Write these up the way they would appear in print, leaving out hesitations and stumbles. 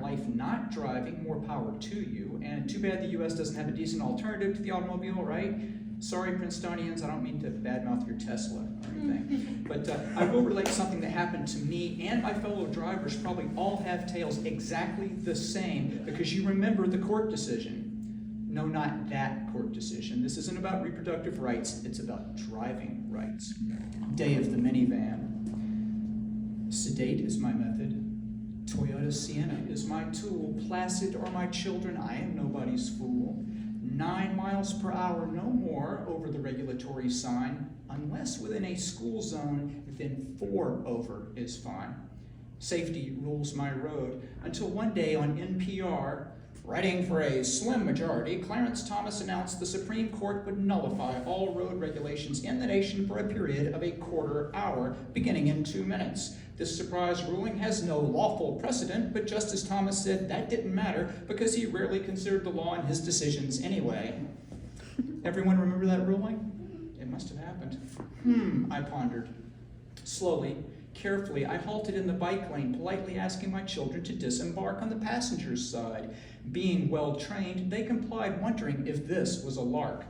life not driving, more power to you. And too bad the U.S. doesn't have a decent alternative to the automobile, right? Sorry, Princetonians, I don't mean to badmouth your Tesla or anything. But I will relate something that happened to me and my fellow drivers. Probably all have tales exactly the same, because you remember the court decision. No, not that court decision. This isn't about reproductive rights, it's about driving rights. Day of the minivan. Sedate is my method. Toyota Sienna is my tool. Placid are my children, I am nobody's fool. 9 miles per hour, no more, over the regulatory sign. Unless within a school zone, then 4 over is fine. Safety rules my road, until one day on NPR, writing for a slim majority, Clarence Thomas announced the Supreme Court would nullify all road regulations in the nation for a period of a quarter hour, beginning in 2 minutes. This surprise ruling has no lawful precedent, but Justice Thomas said that didn't matter because he rarely considered the law in his decisions anyway. Everyone remember that ruling? It must have happened. I pondered. Slowly, carefully, I halted in the bike lane, politely asking my children to disembark on the passenger's side. Being well trained, they complied, wondering if this was a lark.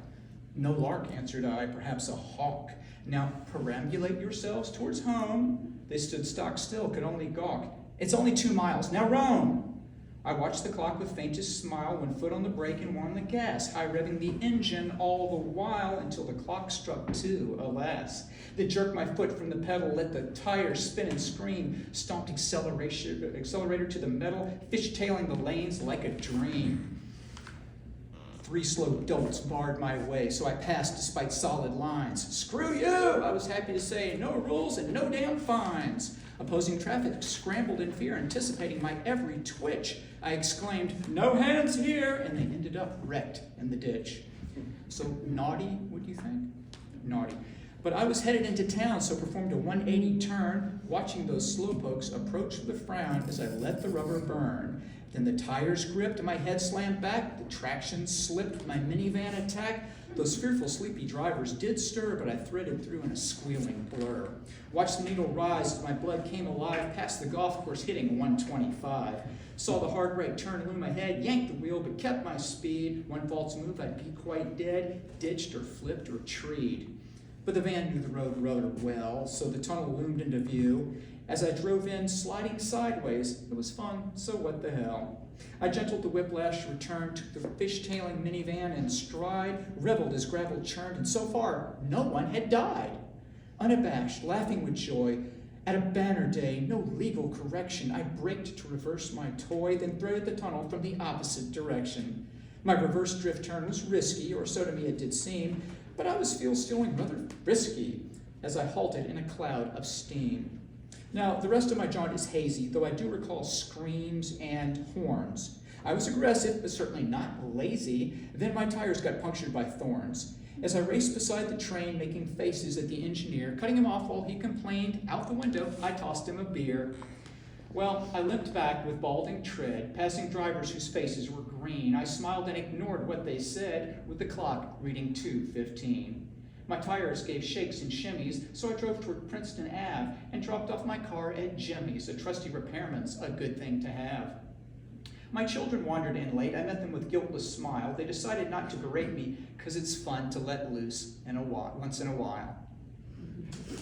No lark, answered I, perhaps a hawk. Now perambulate yourselves towards home. They stood stock still, could only gawk. It's only 2 miles, now roam! I watched the clock with faintest smile, when foot on the brake and one on the gas, high revving the engine all the while until the clock struck 2, alas. They jerked my foot from the pedal, let the tire spin and scream, stomped accelerator to the metal, fishtailing the lanes like a dream. 3 slow dolts barred my way, so I passed despite solid lines. Screw you, I was happy to say, no rules and no damn fines. Opposing traffic scrambled in fear, anticipating my every twitch. I exclaimed, no hands here, and they ended up wrecked in the ditch. So naughty, would you think? Naughty. But I was headed into town, so performed a 180 turn, watching those slowpokes approach with a frown as I let the rubber burn. Then the tires gripped, my head slammed back, the traction slipped, my minivan attacked. Those fearful, sleepy drivers did stir, but I threaded through in a squealing blur. Watched the needle rise as my blood came alive, past the golf course hitting 125. Saw the hard right turn loom ahead, yanked the wheel, but kept my speed. One false move, I'd be quite dead, ditched or flipped or treed. But the van knew the road rather well, so the tunnel loomed into view. As I drove in, sliding sideways, it was fun, so what the hell. I gentled the whiplash, returned, took the fishtailing minivan in stride, reveled as gravel churned, and so far, no one had died. Unabashed, laughing with joy, at a banner day, no legal correction, I braked to reverse my toy, then threaded the tunnel from the opposite direction. My reverse drift turn was risky, or so to me it did seem, but I was feeling rather frisky as I halted in a cloud of steam. Now, the rest of my jaunt is hazy, though I do recall screams and horns. I was aggressive, but certainly not lazy. Then my tires got punctured by thorns. As I raced beside the train, making faces at the engineer, cutting him off while he complained, out the window, I tossed him a beer. Well, I limped back with balding tread, passing drivers whose faces were green. I smiled and ignored what they said, with the clock reading 2:15. My tires gave shakes and shimmies, so I drove toward Princeton Ave and dropped off my car at Jimmy's. A trusty repairman's a good thing to have. My children wandered in late. I met them with guiltless smile. They decided not to berate me because it's fun to let loose once in a while.